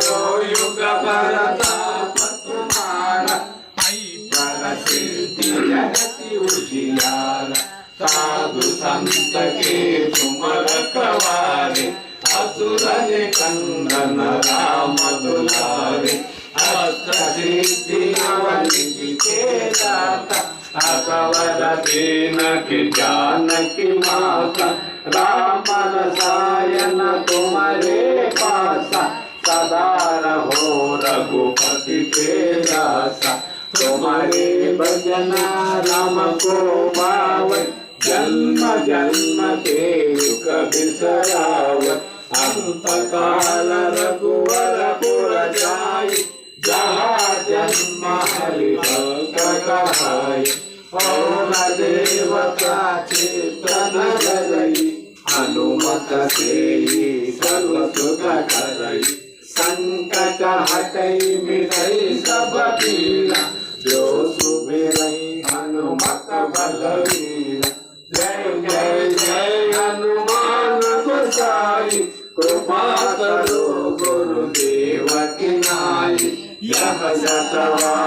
करो युग भरताप तुम्हारा, आई प्रसिद्धि जगति उजियारा। साधु संत के तुम रखवारे, असुर निकंदन राम दुलारे। अष्ट सिद्धि नवनिधि के दाता, असवर दीन की जानकी माता। राम रसायन तुम्हारे पासा, सदा रहो रघुपति के दासा। तुम्हारे भजन राम को पावै, जन्म जन्म के दुख बिसरावै। अंत काल रघुवरपुर जाई, जहाँ जन्म हरि भक्त कहाई। पवन देवता चेतन धरई, हनुमत से सर्व सुख करई। संकट हटई मिटई सब पीरा, जो सुमिरई हनुमत बलवीरा। जय जय जय हनुमान गोसाई, कृपा करो गुरुदेव की नाई। यह सतवा